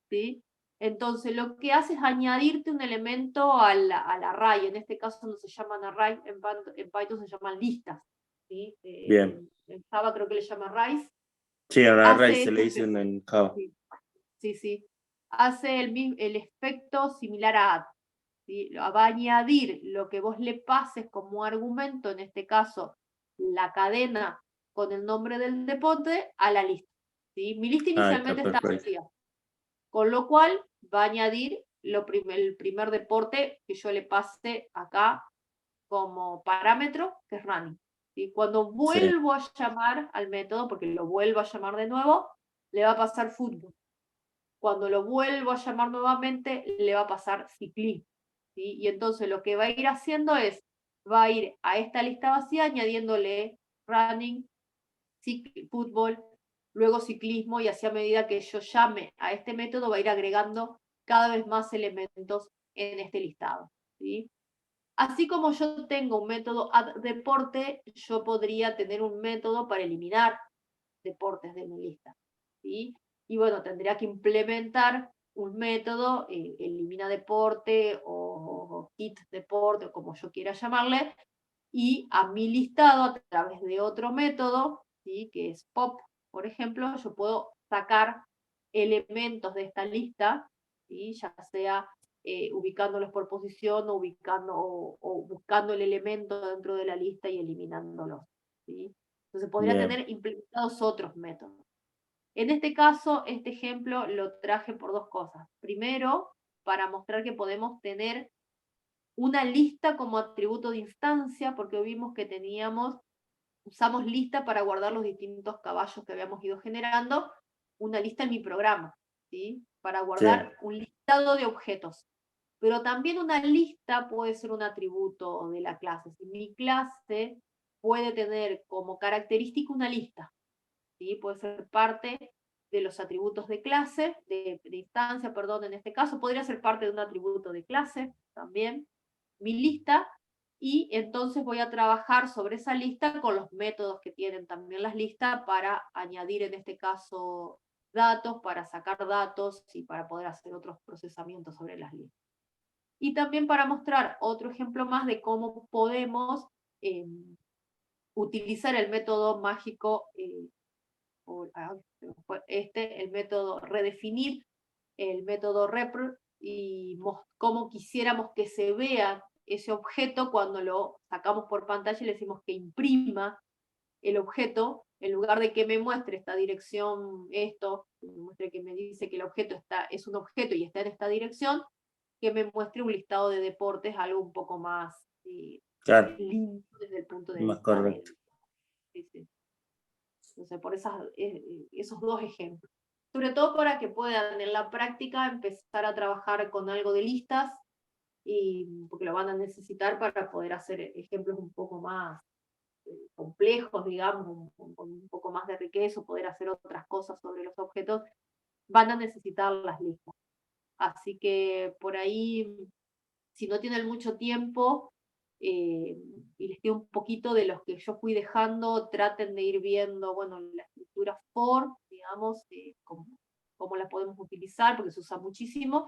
¿sí? Entonces lo que hace es añadirte un elemento al array, en este caso no se llaman array, en Python se llaman listas, ¿sí? Bien. En Java creo que le llama arrays. Sí, a un array se le dice en Java. Sí. Hace el efecto similar a add. ¿Sí? Va a añadir lo que vos le pases como argumento, en este caso, la cadena con el nombre del deporte, a la lista, ¿sí? Mi lista inicialmente está vacía, con lo cual va a añadir el primer deporte que yo le pase acá como parámetro, que es running. ¿Sí? Cuando vuelvo a llamar al método, porque lo vuelvo a llamar de nuevo, le va a pasar fútbol. Cuando lo vuelvo a llamar nuevamente, le va a pasar ciclismo, ¿sí? Y entonces lo que va a ir haciendo es, va a ir a esta lista vacía añadiéndole running, fútbol, luego ciclismo, y así a medida que yo llame a este método va a ir agregando cada vez más elementos en este listado, ¿sí? Así como yo tengo un método addDeporte, yo podría tener un método para eliminar deportes de mi lista, ¿sí? Y bueno, tendría que implementar un método, elimina deporte o hit deporte, o como yo quiera llamarle, y a mi listado a través de otro método, ¿sí? Que es pop, por ejemplo, yo puedo sacar elementos de esta lista, ¿sí? Ya sea ubicándolos por posición o buscando el elemento dentro de la lista y eliminándolos, ¿sí? Entonces podría tener implementados otros métodos. En este caso, este ejemplo lo traje por dos cosas. Primero, para mostrar que podemos tener una lista como atributo de instancia, porque vimos que usamos lista para guardar los distintos caballos que habíamos ido generando, una lista en mi programa, ¿sí? Para guardar un listado de objetos. Pero también una lista puede ser un atributo de la clase. Si mi clase puede tener como característica una lista, ¿sí? Puede ser parte de los atributos de clase, de instancia, perdón, en este caso, podría ser parte de un atributo de clase también, mi lista, y entonces voy a trabajar sobre esa lista con los métodos que tienen también las listas para añadir en este caso datos, para sacar datos y para poder hacer otros procesamientos sobre las listas. Y también para mostrar otro ejemplo más de cómo podemos utilizar el método mágico, el método redefinir, el método repr, y cómo quisiéramos que se vea ese objeto cuando lo sacamos por pantalla y le decimos que imprima el objeto, en lugar de que me muestre esta dirección, que me dice que el objeto es un objeto y está en esta dirección, que me muestre un listado de deportes, algo un poco más Claro, lindo desde el punto de más vista correcto. sí. Entonces, por esos dos ejemplos. Sobre todo para que puedan en la práctica empezar a trabajar con algo de listas, porque lo van a necesitar para poder hacer ejemplos un poco más complejos, digamos, con un poco más de riqueza, poder hacer otras cosas sobre los objetos, van a necesitar las listas. Así que por ahí, si no tienen mucho tiempo, y les queda un poquito de los que yo fui dejando, traten de ir viendo, bueno, la estructura for, digamos, cómo la podemos utilizar, porque se usa muchísimo,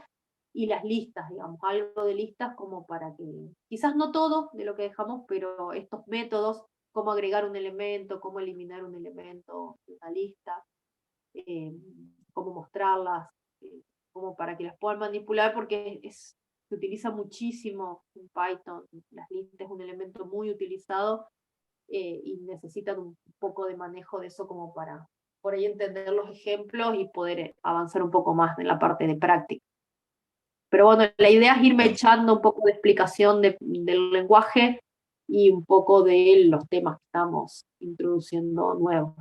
y las listas, digamos, algo de listas como para que, quizás no todo de lo que dejamos, pero estos métodos, cómo agregar un elemento, cómo eliminar un elemento de una lista, eh, cómo mostrarlas, como para que las puedan manipular, porque se utiliza muchísimo en Python. Las listas es un elemento muy utilizado, y necesitan un poco de manejo de eso como para por ahí entender los ejemplos y poder avanzar un poco más en la parte de práctica. Pero bueno, la idea es irme echando un poco de explicación del lenguaje y un poco de los temas que estamos introduciendo nuevos.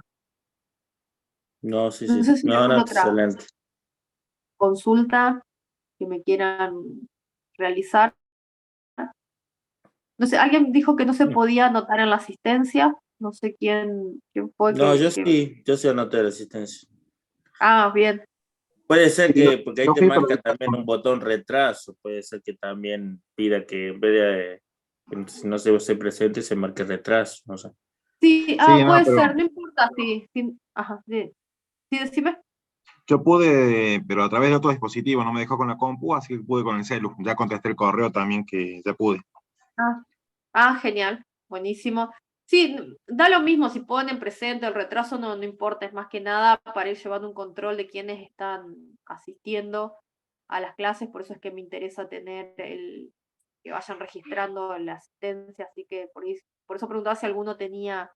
No, sí, No sí. sé si hay No, no, alguna otra excelente. consulta que me quieran realizar. No sé, alguien dijo que no se podía anotar en la asistencia. No sé quién fue No, yo sí anoté la asistencia. Ah, bien. Puede ser Sí, que, porque ahí yo te fui, pero marca también un botón retraso, puede ser que también pida que en vez de, que si no se presente, se marque retraso, no sé. Sí, sí, no, puede pero ser, no importa. Ajá, sí, decime. yo pude, pero a través de otro dispositivo, no me dejó con la compu, así que pude con el celu. Ya contesté el correo también que ya pude. Genial, buenísimo. Sí, da lo mismo si ponen presente, el retraso no importa, es más que nada para ir llevando un control de quiénes están asistiendo a las clases, por eso es que me interesa tener que vayan registrando la asistencia, así que por eso preguntaba si alguno tenía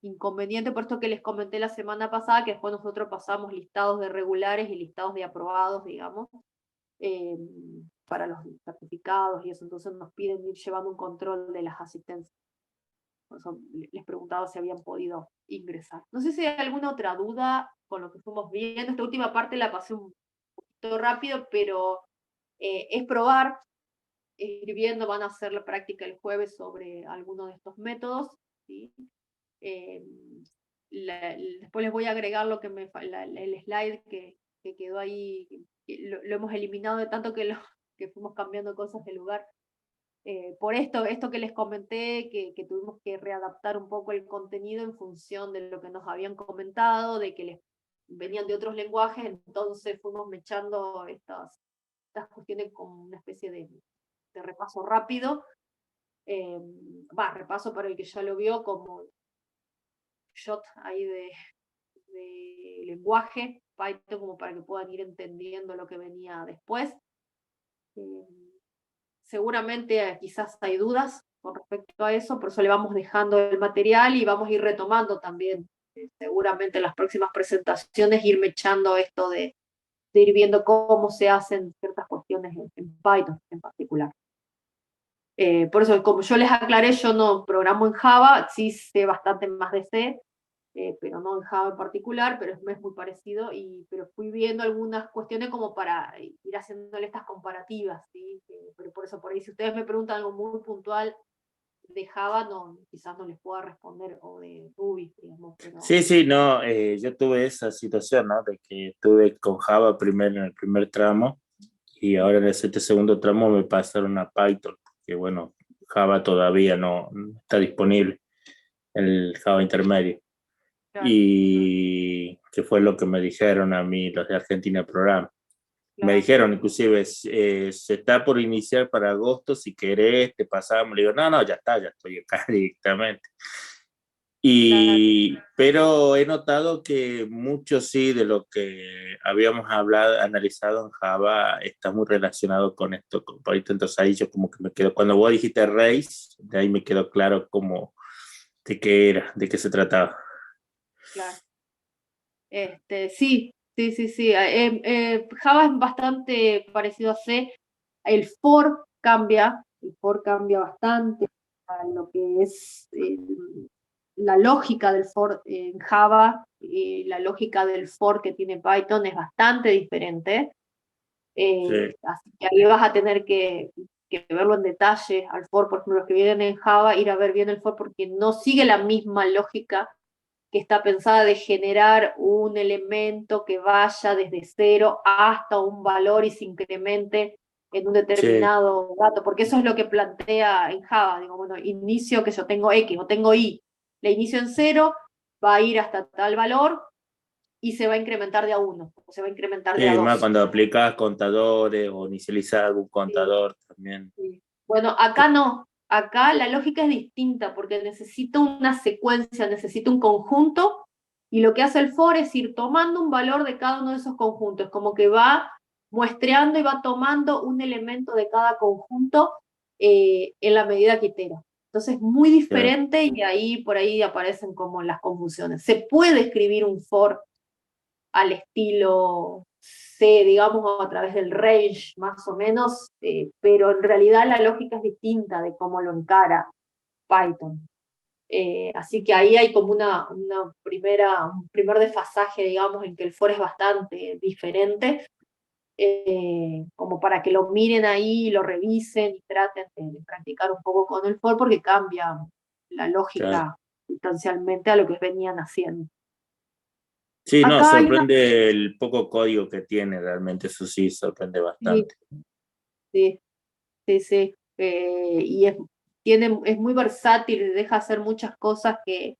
inconveniente, por esto que les comenté la semana pasada, que después nosotros pasamos listados de regulares y listados de aprobados, digamos, eh, para los certificados y eso, entonces nos piden ir llevando un control de las asistencias. Por eso les preguntaba si habían podido ingresar. No sé si hay alguna otra duda con lo que fuimos viendo. Esta última parte la pasé un poquito rápido, pero es probar, ir viendo, van a hacer la práctica el jueves sobre alguno de estos métodos, ¿sí? Eh, después les voy a agregar lo que el slide que quedó ahí, que lo hemos eliminado de tanto que fuimos cambiando cosas de lugar. Por esto que les comenté, que tuvimos que readaptar un poco el contenido en función de lo que nos habían comentado, de que les venían de otros lenguajes, entonces fuimos mechando estas cuestiones como una especie de repaso rápido, repaso para el que ya lo vio como shot ahí de lenguaje, Python, como para que puedan ir entendiendo lo que venía después. Seguramente quizás hay dudas con respecto a eso, por eso le vamos dejando el material y vamos a ir retomando también, seguramente en las próximas presentaciones, irme echando esto de ir viendo cómo se hacen ciertas cuestiones en Python en particular. Por eso, como yo les aclaré, yo no programo en Java, sí sé bastante más de C, pero no en Java en particular, pero es muy parecido, pero fui viendo algunas cuestiones como para ir haciéndole estas comparativas, ¿sí? Pero por eso, por ahí, si ustedes me preguntan algo muy puntual de Java, quizás no les pueda responder, o de Ruby, digamos, pero... Sí, no, yo tuve esa situación, ¿no? De que estuve con Java primero en el primer tramo y ahora en el segundo tramo me pasaron a Python, que bueno, Java todavía no está disponible, el Java intermedio. Claro, Y que fue lo que me dijeron a mí los de Argentina Programa. Me claro, dijeron inclusive, se está por iniciar para agosto, si querés te pasamos. Le digo, no, ya está, ya estoy acá directamente. claro. Pero he notado que mucho sí de lo que habíamos hablado, analizado en Java está muy relacionado con esto, con Python. Entonces ahí yo como que me quedo, cuando vos dijiste Race, de ahí me quedó claro cómo, de qué era, de qué se trataba. Claro. Sí, sí, sí, sí. Java es bastante parecido a C. El for cambia bastante a lo que es la lógica del for en Java, la lógica del for que tiene Python es bastante diferente. Sí, Así que ahí vas a tener que verlo en detalle al for, por ejemplo, los que vienen en Java, ir a ver bien el for porque no sigue la misma lógica que está pensada de generar un elemento que vaya desde cero hasta un valor y se incremente en un sí, determinado dato, porque eso es lo que plantea en Java. Digo, bueno, inicio que yo tengo X o tengo Y, le inicio en cero, va a ir hasta tal valor y se va a incrementar de a uno, o se va a incrementar de a sí, más dos. cuando aplicas contadores o inicializas algún Sí, contador también. sí. Bueno, acá no, acá la lógica es distinta porque necesito una secuencia, necesito un conjunto y lo que hace el for es ir tomando un valor de cada uno de esos conjuntos, como que va muestreando y va tomando un elemento de cada conjunto en la medida que itera. Entonces es muy Ya, diferente y ahí por ahí aparecen como las confusiones. Se puede escribir un for al estilo C, digamos, a través del range, más o menos, pero en realidad la lógica es distinta de cómo lo encara Python. Así que ahí hay como un primer desfasaje, digamos, en que el for es bastante diferente, como para que lo miren ahí, lo revisen y traten de practicar un poco con el for, porque cambia la claro. lógica sustancialmente a lo que venían haciendo. Sí, no, Acá hay una... sorprende el poco código que tiene realmente, eso sí, sorprende Sí, bastante. sí. Sí, sí. Y es muy versátil, deja hacer muchas cosas que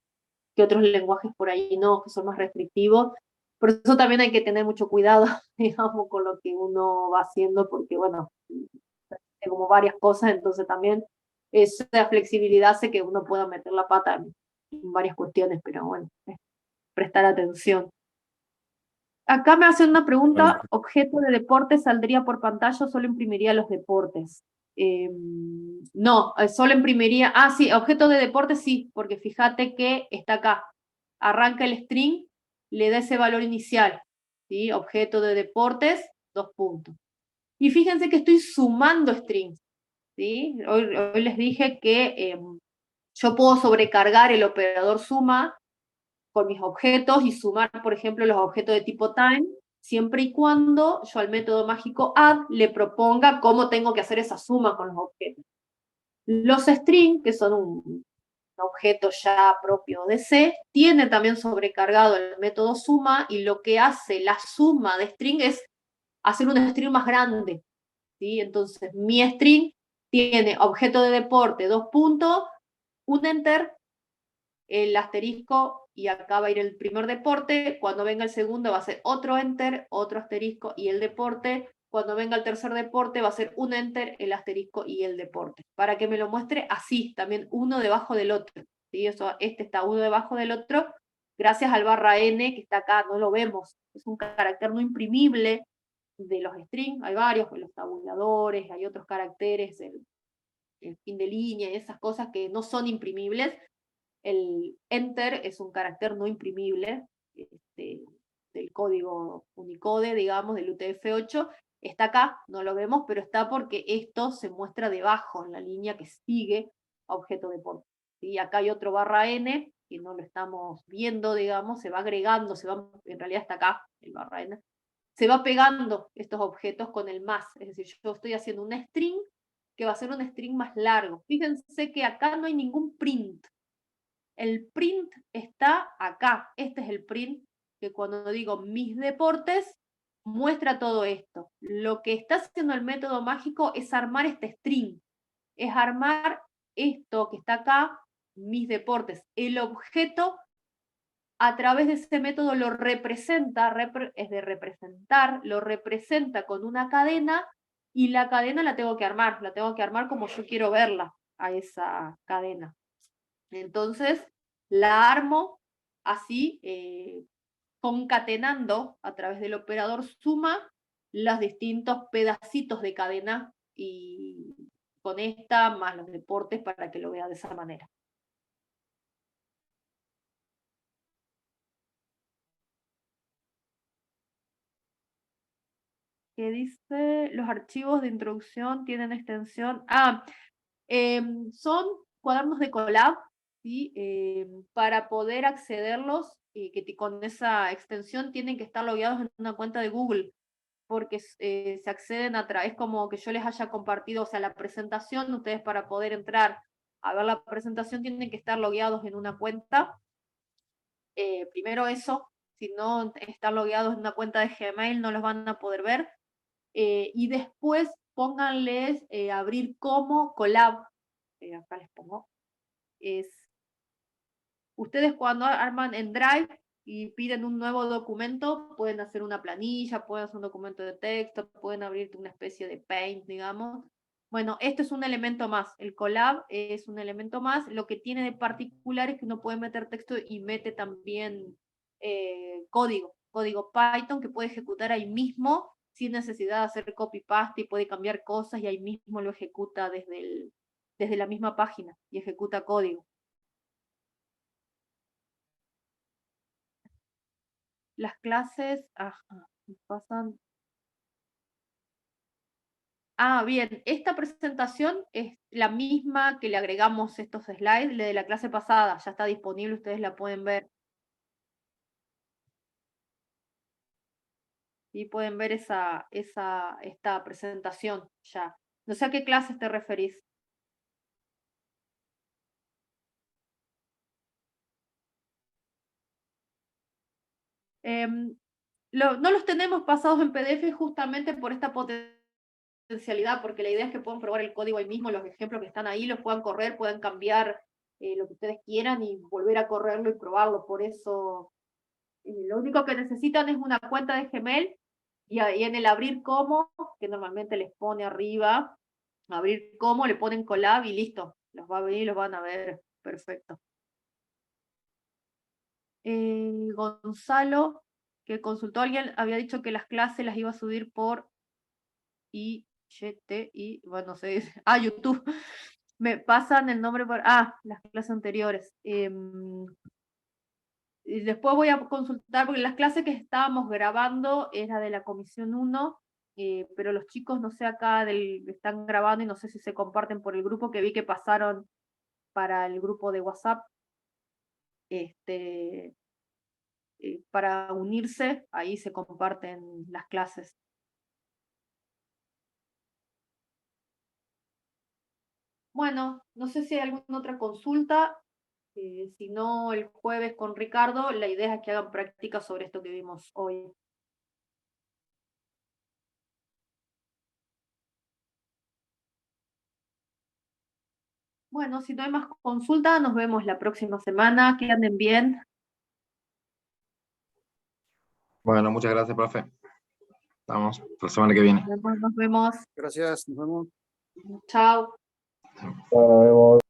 otros lenguajes por ahí no, que son más restrictivos. Por eso también hay que tener mucho cuidado, digamos, con lo que uno va haciendo, porque, bueno, hay como varias cosas, entonces también esa flexibilidad hace que uno pueda meter la pata en varias cuestiones, pero bueno, prestar atención. Acá me hacen una Bueno, pregunta, ¿objeto de deporte saldría por pantalla o solo imprimiría los deportes? No, solo imprimiría, sí, objeto de deporte sí, porque fíjate que está acá, arranca el string, le da ese valor inicial, ¿sí? Objeto de deportes, 2 puntos. Y fíjense que estoy sumando strings, ¿sí? Hoy les dije que yo puedo sobrecargar el operador suma con mis objetos y sumar, por ejemplo, los objetos de tipo time, siempre y cuando yo al método mágico add le proponga cómo tengo que hacer esa suma con los objetos. Los string, que son un objeto ya propio de C, tiene también sobrecargado el método suma y lo que hace la suma de string es hacer un string más grande. ¿Sí? Entonces, mi string tiene objeto de deporte, 2 puntos, un enter, el asterisco y acá va a ir el primer deporte, cuando venga el segundo va a ser otro enter, otro asterisco y el deporte, cuando venga el tercer deporte va a ser un enter, el asterisco y el deporte, para que me lo muestre así, también uno debajo del otro, ¿sí? Eso, este está uno debajo del otro, gracias al barra n que está acá, no lo vemos, es un carácter no imprimible de los strings, hay varios, los tabuladores, hay otros caracteres, el fin de línea y esas cosas que no son imprimibles. El enter es un carácter no imprimible del código Unicode, digamos, del UTF-8. Está acá, no lo vemos, pero está porque esto se muestra debajo, en la línea que sigue a objeto de deporte. Y acá hay otro barra n, que no lo estamos viendo, digamos, se va agregando, en realidad está acá el barra n, se va pegando estos objetos con el más. Es decir, yo estoy haciendo un string que va a ser un string más largo. Fíjense que acá no hay ningún print. El print está acá. Este es el print que cuando digo mis deportes muestra todo esto. Lo que está haciendo el método mágico es armar este string, es armar esto que está acá, mis deportes. El objeto, a través de ese método, lo representa, es de representar, lo representa con una cadena, y la cadena la tengo que armar como yo quiero verla, a esa cadena. Entonces, la armo así, concatenando a través del operador suma los distintos pedacitos de cadena, y con esta más los deportes para que lo vea de esa manera. ¿Qué dice? Los archivos de introducción tienen extensión. Son cuadernos de Colab, ¿sí? Para poder accederlos, que con esa extensión tienen que estar logueados en una cuenta de Google, porque se acceden a través, como que yo les haya compartido, o sea, la presentación. Ustedes, para poder entrar a ver la presentación, tienen que estar logueados en una cuenta. Primero eso, si no están logueados en una cuenta de Gmail, no los van a poder ver. Y después pónganles abrir como Colab. Acá les pongo. Ustedes, cuando arman en Drive y piden un nuevo documento, pueden hacer una planilla, pueden hacer un documento de texto, pueden abrirte una especie de Paint, digamos. Bueno, esto es un elemento más. El Colab es un elemento más. Lo que tiene de particular es que uno puede meter texto y mete también código Python, que puede ejecutar ahí mismo sin necesidad de hacer copy-paste, y puede cambiar cosas y ahí mismo lo ejecuta desde la misma página y ejecuta código. Las clases, pasan. Bien, esta presentación es la misma que le agregamos estos slides, la de la clase pasada, ya está disponible, ustedes la pueden ver. Y pueden ver esta presentación ya. No sé a qué clases te referís. No los tenemos pasados en PDF justamente por esta potencialidad, porque la idea es que puedan probar el código ahí mismo, los ejemplos que están ahí, los puedan correr, puedan cambiar lo que ustedes quieran y volver a correrlo y probarlo. Por eso, lo único que necesitan es una cuenta de Gmail, y en el abrir como, que normalmente les pone arriba, abrir como, le ponen Colab y listo. Los va a venir y los van a ver. Perfecto. Gonzalo, que consultó a alguien, había dicho que las clases las iba a subir por IGTV, bueno, no sé, YouTube. Me pasan el nombre por, las clases anteriores. Y después voy a consultar, porque las clases que estábamos grabando era de la comisión 1, pero los chicos, no sé, acá están grabando y no sé si se comparten por el grupo, que vi que pasaron para el grupo de WhatsApp. Para unirse, ahí se comparten las clases. Bueno, no sé si hay alguna otra consulta. Si no, el jueves con Ricardo, la idea es que hagan práctica sobre esto que vimos hoy. Bueno, si no hay más consulta, nos vemos la próxima semana. Que anden bien. Bueno, muchas gracias, profe. Estamos la semana que viene. Nos vemos. Gracias, nos vemos. Chao. Nos vemos.